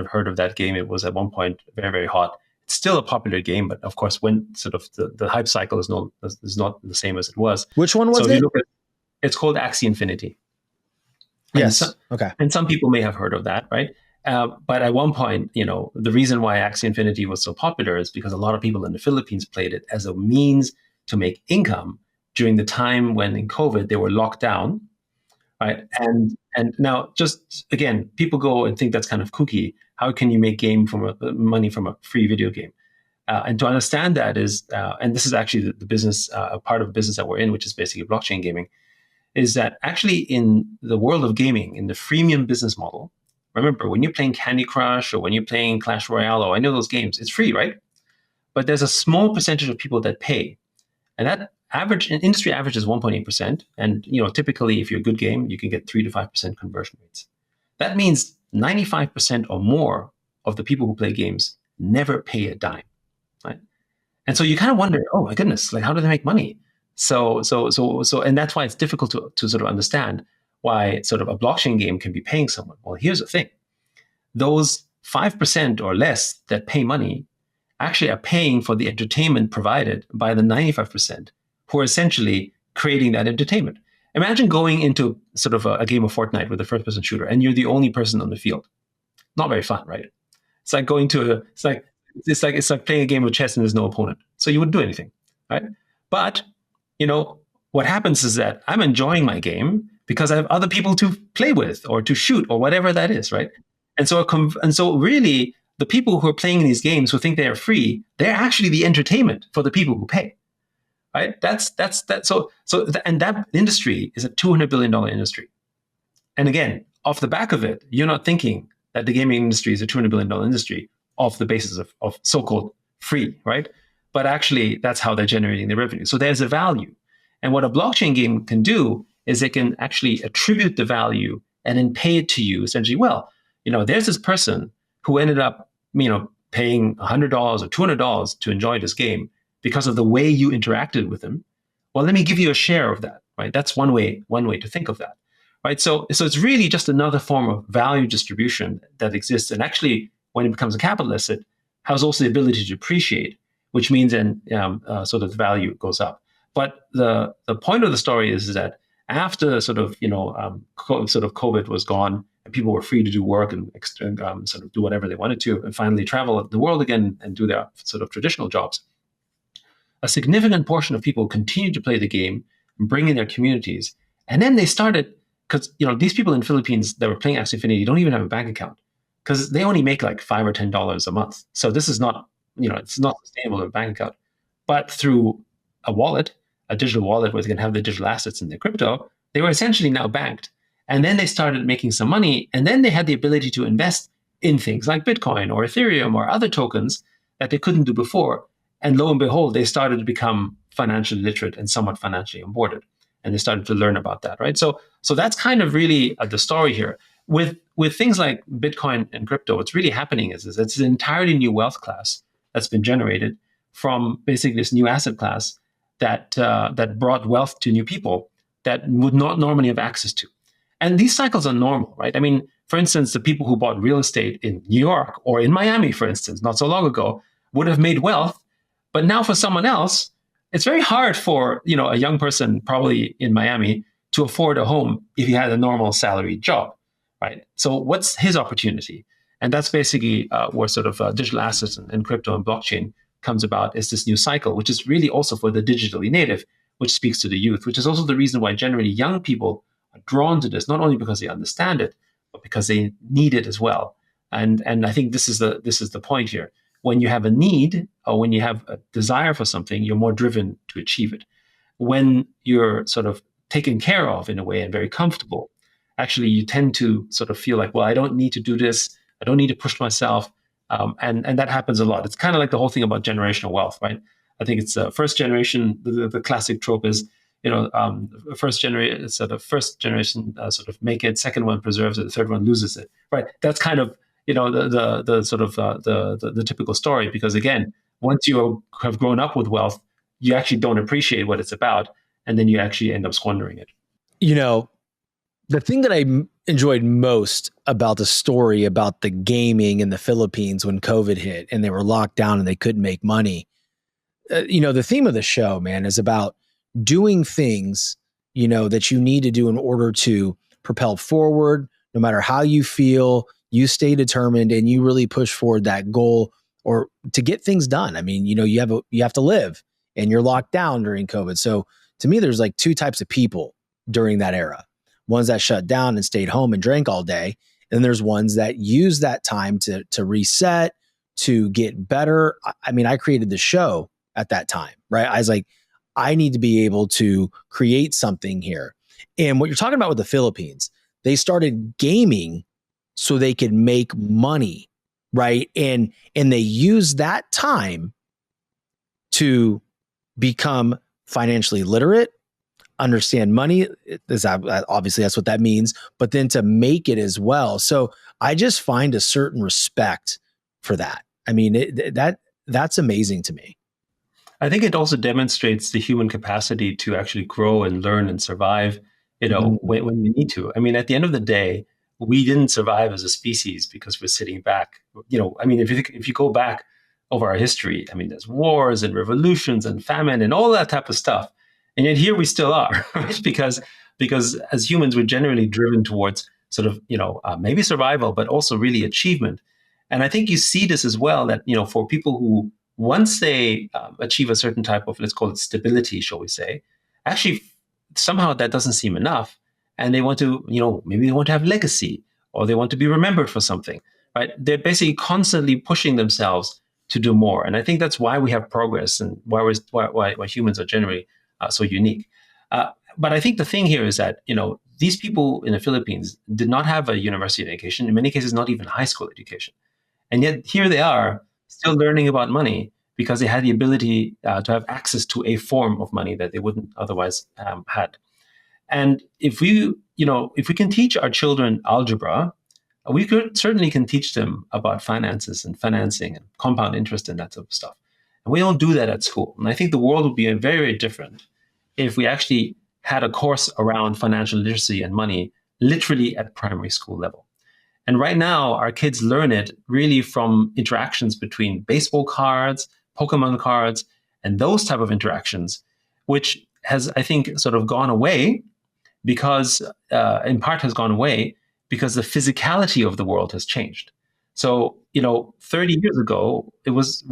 heard of that game. It was at one point very, very hot. It's still a popular game, but of course, when sort of the hype cycle is not the same as it was. Which one was it? It's called Axie Infinity. Yes. Okay. And some people may have heard of that, right? But at one point, the reason why Axie Infinity was so popular is because a lot of people in the Philippines played it as a means to make income during the time when in COVID they were locked down, right? And now, just again, people go and think that's kind of kooky. How can you make money from a free video game? And to understand that is, and this is actually the business, a part of the business that we're in, which is basically blockchain gaming, is that actually in the world of gaming, in the freemium business model, remember, when you're playing Candy Crush or when you're playing Clash Royale or any of those games, it's free, right? But there's a small percentage of people that pay. And that industry average is 1.8%. And typically, if you're a good game, you can get 3 to 5% conversion rates. That means 95% or more of the people who play games never pay a dime, right? And so you kind of wonder, oh my goodness, like how do they make money? So, and that's why it's difficult to sort of understand why sort of a blockchain game can be paying someone. Well, here's the thing. Those 5% or less that pay money actually are paying for the entertainment provided by the 95% who are essentially creating that entertainment. Imagine going into sort of a game of Fortnite with a first-person shooter and you're the only person on the field. Not very fun, right? It's like going to it's like playing a game of chess and there's no opponent. So you wouldn't do anything, right? But what happens is that I'm enjoying my game because I have other people to play with or to shoot or whatever that is, right? And so really, the people who are playing these games who think they are free, they're actually the entertainment for the people who pay, right? That's that. So and that industry is a $200 billion industry. And again, off the back of it, you're not thinking that the gaming industry is a $200 billion industry off the basis of so-called free, right? But actually, that's how they're generating the revenue. So there's a value. And what a blockchain game can do is it can actually attribute the value and then pay it to you essentially. Well, there's this person who ended up, paying $100 or $200 to enjoy this game because of the way you interacted with them. Well, let me give you a share of that, right? That's one way to think of that, right? So it's really just another form of value distribution that exists. And actually, when it becomes a capital asset, has also the ability to depreciate, which means then sort of the value goes up. But the point of the story is that after sort of COVID was gone and people were free to do work and sort of do whatever they wanted to and finally travel the world again and do their sort of traditional jobs, a significant portion of people continued to play the game and bring in their communities. And then they started, because these people in the Philippines that were playing Axie Infinity don't even have a bank account because they only make like $5 or $10 a month. So this is not, it's not sustainable in a bank account. But through a wallet, a digital wallet where they can have the digital assets in their crypto, they were essentially now banked. And then they started making some money. And then they had the ability to invest in things like Bitcoin or Ethereum or other tokens that they couldn't do before. And lo and behold, they started to become financially literate and somewhat financially onboarded. And they started to learn about that, right? So that's kind of really the story here. With things like Bitcoin and crypto, what's really happening is it's an entirely new wealth class that's been generated from basically this new asset class that brought wealth to new people that would not normally have access to. And these cycles are normal, right? I mean, for instance, the people who bought real estate in New York or in Miami, for instance, not so long ago, would have made wealth. But now for someone else, it's very hard for, a young person probably in Miami to afford a home if he had a normal salary job, right? So what's his opportunity? And that's basically where sort of digital assets and crypto and blockchain comes about, is this new cycle, which is really also for the digitally native, which speaks to the youth, which is also the reason why generally young people are drawn to this, not only because they understand it, but because they need it as well. And I think this is the point here. When you have a need or when you have a desire for something, you're more driven to achieve it. When you're sort of taken care of in a way and very comfortable, actually you tend to sort of feel like, well, I don't need to do this. I don't need to push myself. And that happens a lot. It's kind of like the whole thing about generational wealth, right? I think it's first generation. The classic trope is, first generation sort of make it, second one preserves it, the third one loses it, right? That's kind of the sort of the typical story, because again, once you have grown up with wealth, you actually don't appreciate what it's about, and then you actually end up squandering it. The thing that I enjoyed most about the story about the gaming in the Philippines when COVID hit and they were locked down and they couldn't make money, the theme of the show, man, is about doing things, that you need to do in order to propel forward. No matter how you feel, you stay determined and you really push forward that goal or to get things done. I mean, you have to live and you're locked down during COVID. So to me, there's like two types of people during that era. Ones that shut down and stayed home and drank all day. And there's ones that use that time to reset, to get better. I mean, I created the show at that time, right? I was like, I need to be able to create something here. And what you're talking about with the Philippines, they started gaming so they could make money, right? And they use that time to become financially literate, understand money. Obviously, that's what that means, but then to make it as well. So I just find a certain respect for that. I mean, that's amazing to me. I think it also demonstrates the human capacity to actually grow and learn and survive, when we need to. I mean, at the end of the day, we didn't survive as a species because we're sitting back. I mean, if you go back over our history, I mean, there's wars and revolutions and famine and all that type of stuff. And yet here we still are, right? Because as humans, we're generally driven towards sort of, maybe survival, but also really achievement. And I think you see this as well, that, for people who, once they achieve a certain type of, let's call it stability, shall we say, actually somehow that doesn't seem enough. And they want to, maybe they want to have legacy or they want to be remembered for something, right? They're basically constantly pushing themselves to do more. And I think that's why we have progress and why humans are generally so unique. But I think the thing here is that, these people in the Philippines did not have a university education, in many cases, not even high school education. And yet here they are still learning about money because they had the ability to have access to a form of money that they wouldn't otherwise had. And if we can teach our children algebra, we certainly can teach them about finances and financing and compound interest and that sort of stuff. And we don't do that at school. And I think the world would be very, very different if we actually had a course around financial literacy and money literally at primary school level. And right now, our kids learn it really from interactions between baseball cards, Pokemon cards, and those type of interactions, which has, I think, sort of gone away because, in part has gone away because the physicality of the world has changed. So, 30 years ago,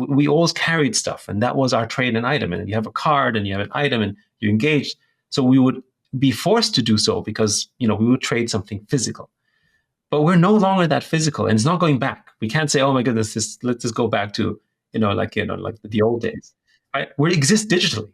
we always carried stuff, and that was our trade and item. And you have a card and you have an item and you engaged. So we would be forced to do so because, we would trade something physical. But we're no longer that physical, and it's not going back. We can't say, "Oh my goodness, let's just go back to, like the old days." Right? We exist digitally,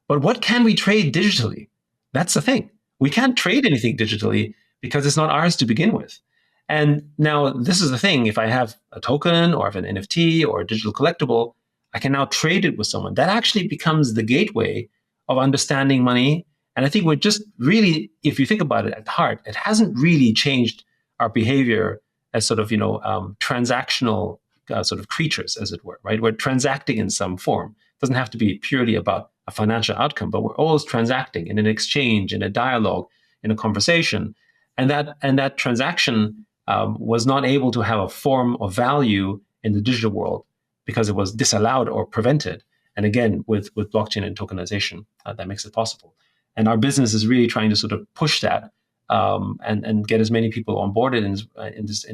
but what can we trade digitally? That's the thing. We can't trade anything digitally because it's not ours to begin with. And now this is the thing: if I have a token or I have an NFT or a digital collectible, I can now trade it with someone. That actually becomes the gateway of understanding money. And I think we're just really, if you think about it at heart, it hasn't really changed our behavior as sort of, transactional sort of creatures, as it were, right? We're transacting in some form. It doesn't have to be purely about a financial outcome, but we're always transacting in an exchange, in a dialogue, in a conversation. And that transaction was not able to have a form of value in the digital world because it was disallowed or prevented. And again, with blockchain and tokenization, that makes it possible. And our business is really trying to sort of push that and get as many people on board in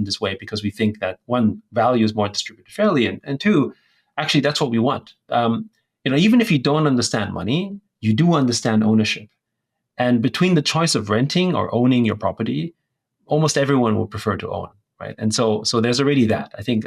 this way, because we think that, one, value is more distributed fairly, and two, actually that's what we want. Even if you don't understand money, you do understand ownership. And between the choice of renting or owning your property, almost everyone will prefer to own, right? And so there's already that. I think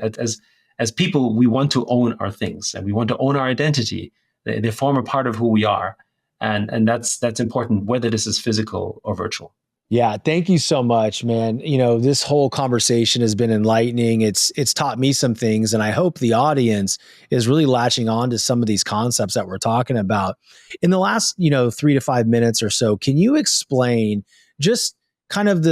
as people, we want to own our things and we want to own our identity. They form a part of who we are, and that's important, whether this is physical or virtual. Yeah, thank you so much, man. This whole conversation has been enlightening. It's taught me some things, and I hope the audience is really latching on to some of these concepts that we're talking about. In the last, 3 to 5 minutes or so, can you explain just kind of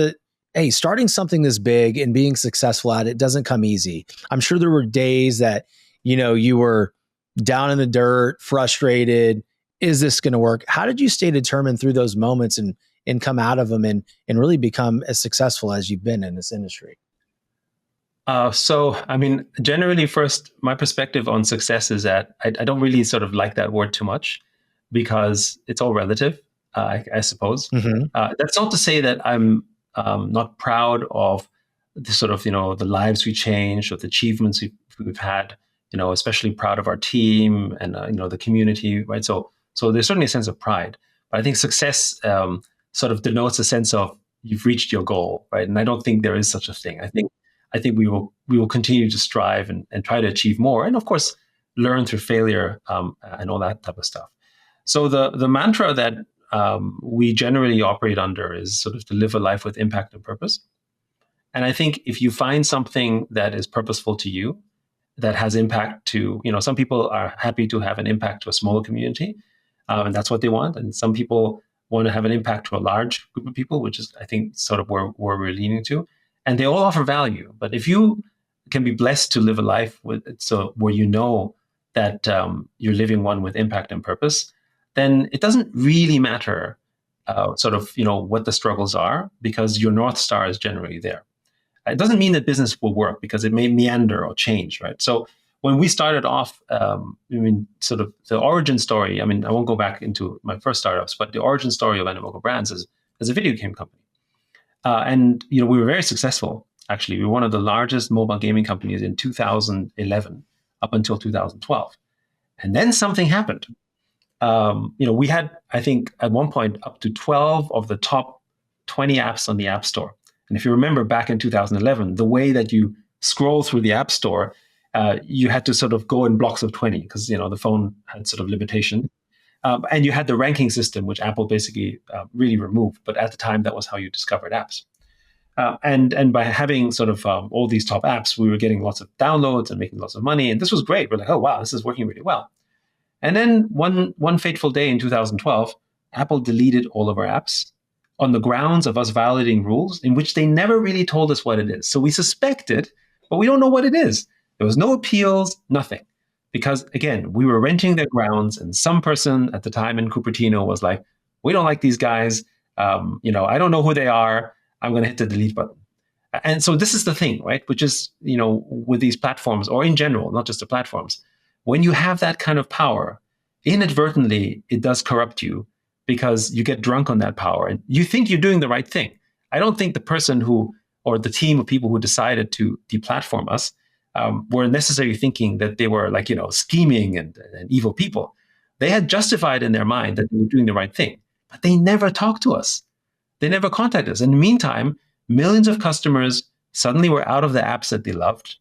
starting something this big and being successful at it doesn't come easy. I'm sure there were days that, you were down in the dirt, frustrated. Is this going to work? How did you stay determined through those moments and come out of them and really become as successful as you've been in this industry? Generally, first, my perspective on success is that I don't really sort of like that word too much, because it's all relative, I suppose. Mm-hmm. That's not to say that I'm not proud of the sort of, the lives we changed or the achievements we've had, especially proud of our team and, the community, right? So there's certainly a sense of pride. But I think success sort of denotes a sense of you've reached your goal, right? And I don't think there is such a thing. I think we will continue to strive and try to achieve more, and of course learn through failure and all that type of stuff. So the mantra that we generally operate under is sort of to live a life with impact and purpose. And I think if you find something that is purposeful to you, that has impact to, some people are happy to have an impact to a smaller community, and that's what they want. And some people want to have an impact to a large group of people, which is, I think, sort of where we're leaning to. And they all offer value. But if you can be blessed to live a life where that you're living one with impact and purpose, then it doesn't really matter what the struggles are, because your North Star is generally there. It doesn't mean that business will work, because it may meander or change, right? So when we started off, sort of the origin story, I won't go back into my first startups, but the origin story of Animoca Brands is as a video game company. And we were very successful, actually. We were one of the largest mobile gaming companies in 2011 up until 2012. And then something happened. We had, I think, at one point up to 12 of the top 20 apps on the App Store. And if you remember back in 2011, the way that you scroll through the App Store, you had to sort of go in blocks of 20, because, the phone had sort of limitation. And you had the ranking system, which Apple basically really removed. But at the time, that was how you discovered apps. And by having sort of all these top apps, we were getting lots of downloads and making lots of money. And this was great. We're like, oh, wow, this is working really well. And then one fateful day in 2012, Apple deleted all of our apps on the grounds of us violating rules in which they never really told us what it is. So we suspected, but we don't know what it is. There was no appeals, nothing. Because again, we were renting their grounds, and some person at the time in Cupertino was like, we don't like these guys. I don't know who they are. I'm going to hit the delete button. And so this is the thing, right? Which is, with these platforms, or in general, not just the platforms, when you have that kind of power, inadvertently, it does corrupt you, because you get drunk on that power and you think you're doing the right thing. I don't think the person or the team of people who decided to deplatform us were necessarily thinking that they were scheming and evil people. They had justified in their mind that they were doing the right thing, but they never talked to us. They never contacted us. In the meantime, millions of customers suddenly were out of the apps that they loved.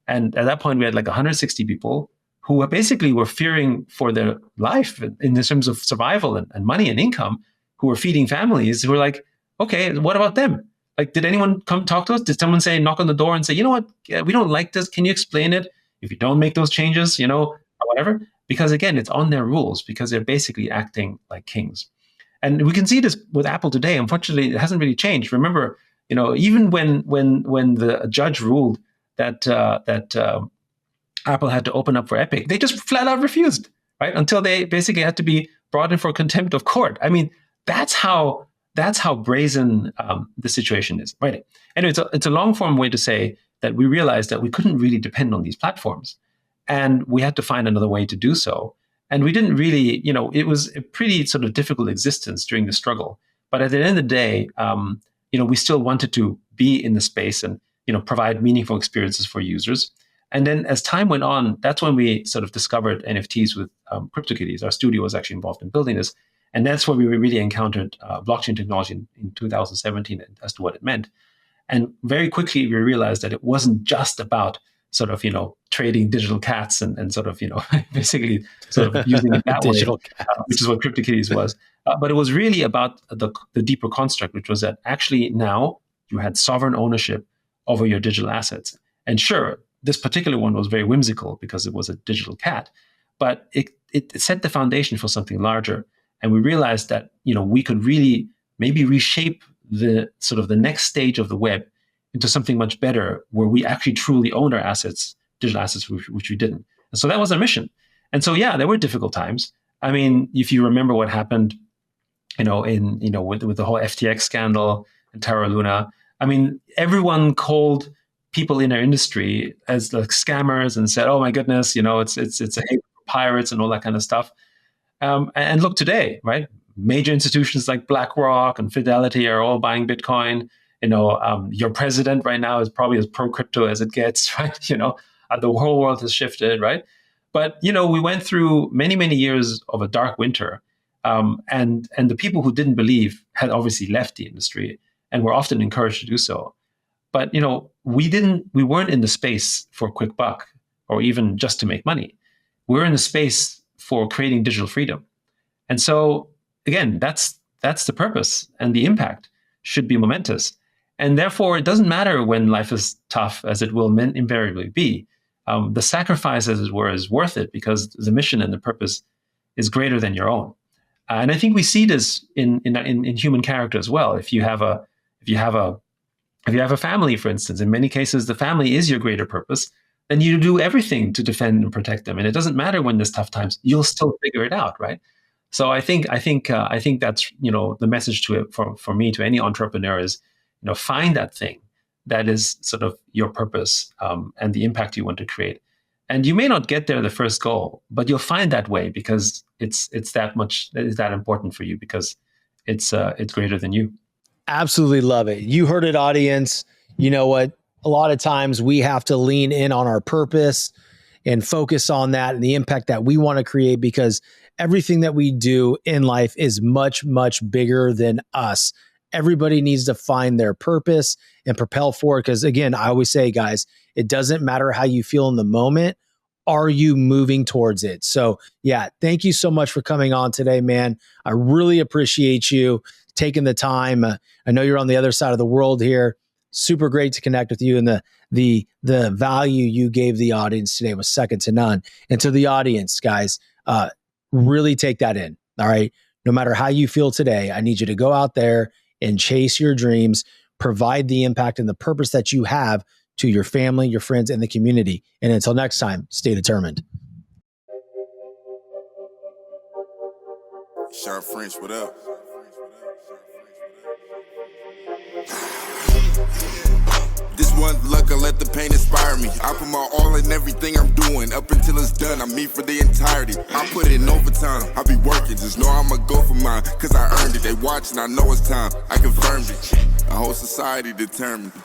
And at that point, we had 160 people who basically were fearing for their life in terms of survival and money and income, who were feeding families, who were like, okay, what about them? Did anyone come talk to us? Did someone knock on the door and say, you know what, we don't like this. Can you explain it? If you don't make those changes, or whatever. Because again, it's on their rules, because they're basically acting like kings. And we can see this with Apple today. Unfortunately, it hasn't really changed. Remember, even when the judge ruled that Apple had to open up for Epic, they just flat out refused, right? Until they basically had to be brought in for contempt of court. That's how that's how brazen the situation is. Right. Anyway, it's a long form way to say that we realized that we couldn't really depend on these platforms, and we had to find another way to do so. And we didn't really, it was a pretty sort of difficult existence during the struggle. But at the end of the day, we still wanted to be in the space and, provide meaningful experiences for users. And then as time went on, that's when we sort of discovered NFTs with CryptoKitties. Our studio was actually involved in building this. And that's where we really encountered blockchain technology in 2017 as to what it meant. And very quickly, we realized that it wasn't just about sort of, trading digital cats and sort of, basically sort of using it that way, which is what CryptoKitties was. But it was really about the deeper construct, which was that actually now you had sovereign ownership over your digital assets. And sure, this particular one was very whimsical because it was a digital cat, but it set the foundation for something larger. And we realized that, we could really maybe reshape the sort of the next stage of the web into something much better, where we actually truly own our assets, digital assets, which we didn't. And so that was our mission. And so, yeah, there were difficult times. I mean, if you remember what happened, with the whole FTX scandal and Terra Luna, I mean, everyone called people in our industry as like scammers and said, "Oh my goodness, it's a hate for pirates and all that kind of stuff." And look today, right? Major institutions like BlackRock and Fidelity are all buying Bitcoin. Your president right now is probably as pro-crypto as it gets, right? The whole world has shifted, right? But, we went through many, many years of a dark winter. And the people who didn't believe had obviously left the industry and were often encouraged to do so. But, we weren't in the space for a quick buck or even just to make money. We're in the space for creating digital freedom. And so, again, that's the purpose, and the impact should be momentous. And therefore, it doesn't matter when life is tough, as it will invariably be. The sacrifice, as it were, is worth it because the mission and the purpose is greater than your own. And I think we see this in human character as well. If you have a family, for instance, in many cases, the family is your greater purpose. Then you do everything to defend and protect them. And it doesn't matter when there's tough times; you'll still figure it out, right? So I think that's the message to it for me, to any entrepreneur is, find that thing that is sort of your purpose and the impact you want to create. And you may not get there the first goal, but you'll find that way because it's that important for you because it's greater than you. Absolutely love it. You heard it, audience. You know what? A lot of times we have to lean in on our purpose and focus on that and the impact that we want to create, because everything that we do in life is much, much bigger than us. Everybody needs to find their purpose and propel forward. Because again, I always say, guys, it doesn't matter how you feel in the moment. Are you moving towards it? So yeah, thank you so much for coming on today, man. I really appreciate you taking the time. I know you're on the other side of the world here. Super great to connect with you, and the value you gave the audience today was second to none. And to the audience, guys, really take that in. All right. No matter how you feel today, I need you to go out there and chase your dreams, provide the impact and the purpose that you have to your family, your friends, and the community. And until next time, stay determined. Shawn French, what up? This one luck, I let the pain inspire me. I put my all in everything I'm doing. Up until it's done, I'm me for the entirety. I put in overtime, I be working. Just know I'ma go for mine, cause I earned it. They watching, I know it's time, I confirmed it. A whole society determined to